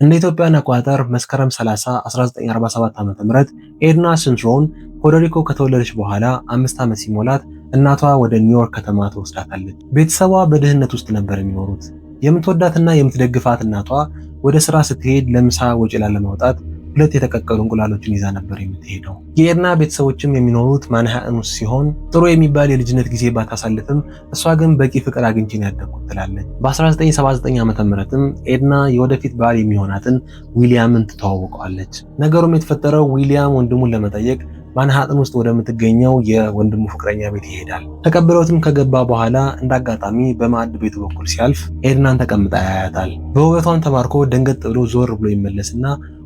እንደ ኢትዮጵያን አቆጣጠር መስከረም 30 1947 ዓ.ም ኤድና ስንትሮን ፖርቶሪኮ ከተወለደች በኋላ 5 ዓመት ሲሞላት እናቷ ወደ ኒውዮርክ ከተማ ትወስዳታለች። ቤተሰቧ በድህነት ውስጥ ነበር የሚኖሩት። የምትወዳትና የምትደግፋት እናቷ ወደ ስራ ስትሄድ ለምሳ ወጪ ላለማውጣት 2 የተቀቀሉ እንቁላሎችን ይዛ ነበር የምትሄደው። የኤድና ቤተሰቦችም የሚኖሩት ማንሃተን ውስጥ ሲሆን ጥሩ የሚባል የልጅነት ጊዜ ባታሳልፍም እሷ ግን በቂ ፍቅር አግኝቼ ነው ያደግኩት ትላለች። በ1979 ዓ.ም ኤድና የወደፊት ባል የሚሆናትን ዊሊያምን ትተዋወቀዋለች። ነገሩም የተፈጠረው ዊሊያም ወንድሙን ለመጠየቅ ማንሃተን ውስጥ ወደምትገኘው የወንድሙ ፍቅረኛ ቤት ይሄዳል። ተቀብለውትም ከገባ በኋላ እንዳጋጣሚ በማዕድ ቤቱ በኩል ሲያልፍ ኤድናን ተቀምጣ ያያታል። በውበቷን ተማርኮ ደንገጥ ብሎ ዞር ብሎ ይመለስና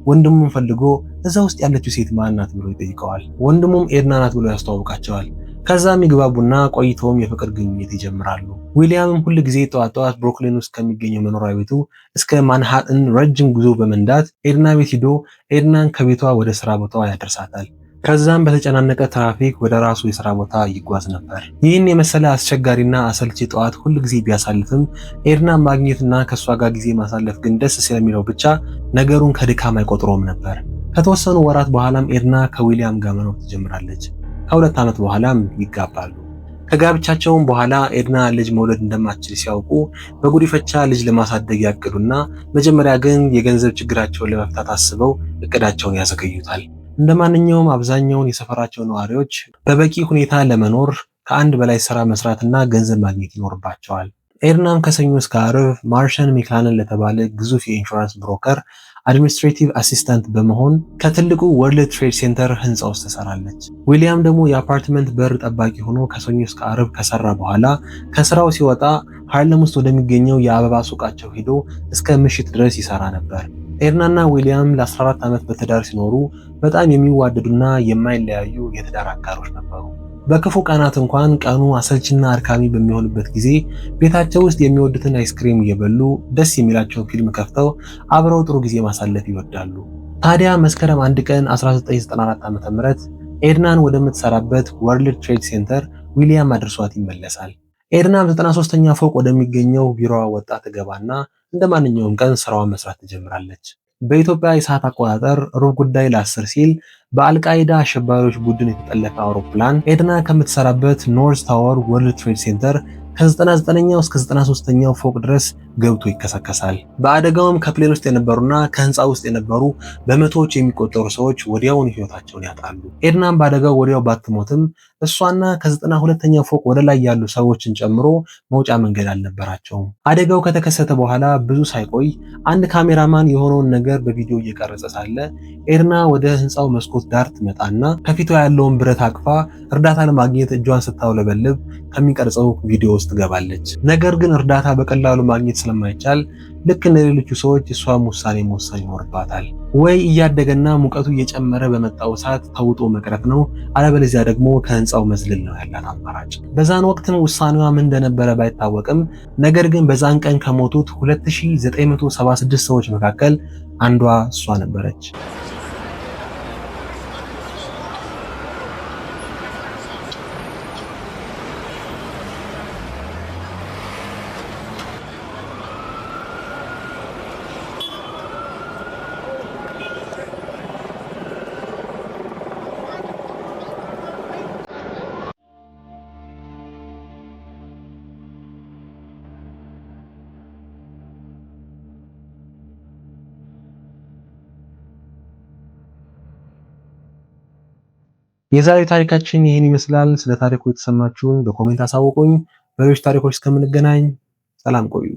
ወንድሙን ፈልጎ እዛ ውስጥ ያለችው ሴት ማን ናት ብሎ ይጠይቀዋል። ወንድሙም ኤድና ናት ብሎ ያስተዋውቃቸዋል። ከዛም ይግባቡና ቆይተውም የፍቅር ግንኙነት ይጀምራሉ። ዊሊያምም ሁል ጊዜ ጠዋት ብሩክሊን ውስጥ ከሚገኘው መኖሪያ ቤቱ እስከ ማንሃተን ረጅም ጉዞ በመንዳት ኤድና ቤት ሂዶ ኤድናን ከቤቷ ወደ ስራ ቦታዋ ያደርሳታል። ከዛም በተጨናነቀ ትራፊክ ወደ ራሱ የሥራ ቦታ ይጓዝ ነበር። ይህን የመሰለ አስቸጋሪና አሰልቺ ጠዋት ሁል ጊዜ ቢያሳልፍም ኤድናን ማግኘትና ከሷ ጋር ጊዜ ማሳለፍ ግን ደስ ስለሚለው ብቻ ነገሩን ከድካም አይቆጥሮም ነበር። ከተወሰኑ ወራት በኋላም ኤድና ከዊሊያም ጋር መኖር ትጀምራለች። ከ2 ዓመት በኋላም ይጋባሉ። ከጋብቻቸውም በኋላ ኤድና ልጅ መውለድ እንደማትችል ሲያውቁ በጉዲፈቻ ልጅ ለማሳደግ ያቅዱና መጀመሪያ ግን የገንዘብ ችግራቸውን ለመፍታት አስበው እቅዳቸውን ያዘገዩታል። እንደማንኛውም አብዛኛውን የሰፈራቸው ነዋሪዎች በበቂ ሁኔታ ለመኖር ከአንድ በላይ ስራ መስራትና ገንዘብ ማግኘት ይኖርባቸዋል። ኤድናም ከሰኞ እስከ ዓርብ ማርሸን ሜክላነን ለተባለ ግዙፍ የኢንሹራንስ ብሮከር አድሚኒስትሬቲቭ አሲስታንት በመሆን ከትልቁ ወርልድ ትሬድ ሴንተር ህንፃ ውስጥ ትሰራለች። ዊሊያም ደግሞ የአፓርትመንት በር ጠባቂ ሆኖ ከሰኞ እስከ ዓርብ ከሰራ በኋላ ከስራው ሲወጣ ሃርለም ውስጥ ወደሚገኘው የአበባ ሱቃቸው ሄዶ እስከ ምሽት ድረስ ይሰራ ነበር። ኤድናና ዊሊያም ለ14 ዓመት በትዳር ሲኖሩ በጣም የሚዋደዱና የማይለያዩ የትዳር አጋሮች ነበሩ። በክፉ ቀናት እንኳን ቀኑ አሰልችና አድካሚ በሚሆንበት ጊዜ ቤታቸው ውስጥ የሚወዱትን አይስክሪም እየበሉ ደስ የሚላቸውን ፊልም ከፍተው አብረው ጥሩ ጊዜ ማሳለፍ ይወዳሉ። ታዲያ መስከረም 1 ቀን 1994 ዓ.ም ኤድናን ወደምትሰራበት ወርልድ ትሬድ ሴንተር ዊሊያም አድርሷት ይመለሳል። ኤድናም 93ኛ ፎቅ ወደሚገኘው ቢሮዋ ወጣ ትገባና እንደማንኛውም ቀን ስራዋን መስራት ትጀምራለች። በኢትዮጵያ የሰዓት አቆጣጠር ሩብ ጉዳይ ለ10 ሲል በአልቃይዳ አሸባሪዎች ቡድን የተጠለፈ አውሮፕላን ኤድና ከምትሰራበት ኖርዝ ታወር ወርልድ ትሬድ ሴንተር ከ99ኛው እስከ 93ኛው ፎቅ ድረስ ገብቶ ይከሰከሳል። በአደጋውም ከፕሌን ውስጥ የነበሩና ከህንፃ ውስጥ የነበሩ በመቶዎች የሚቆጠሩ ሰዎች ወዲያውኑ ህይወታቸውን ያጣሉ። ኤድናም በአደጋው ወዲያው ባትሞትም እሷና ከ92ኛው ፎቅ ወደ ላይ ያሉ ሰዎችን ጨምሮ መውጫ መንገድ አልነበራቸውም። አደጋው ከተከሰተ በኋላ ብዙ ሳይቆይ አንድ ካሜራማን የሆነውን ነገር በቪዲዮ እየቀረጸ ሳለ ኤድና ወደ ህንፃው መስኮት ዳር ትመጣና ከፊቷ ያለውን ብረት አቅፋ እርዳታ ለማግኘት እጇን ስታውለበልብ ከሚቀርጸው ቪዲዮ ውስጥ ትገባለች። ነገር ግን እርዳታ በቀላሉ ማግኘት ስለማይቻል ልክ እንደሌሎቹ ሰዎች እሷም ውሳኔ መወሰን ይኖርባታል። ወይ እያደገና ሙቀቱ እየጨመረ በመጣው ሰዓት ተውጦ መቅረት ነው፣ አለበለዚያ ደግሞ ከህንፃው መዝለል ነው ያላት አማራጭ። በዛን ወቅትም ውሳኔዋ ምን እንደነበረ ባይታወቅም ነገር ግን በዛን ቀን ከሞቱት 2976 ሰዎች መካከል አንዷ እሷ ነበረች። የዛሬው ታሪካችን ይህን ይመስላል። ስለ ታሪኩ የተሰማችሁን በኮሜንት አሳውቁኝ። በሌሎች ታሪኮች እስከምንገናኝ ሰላም ቆዩ።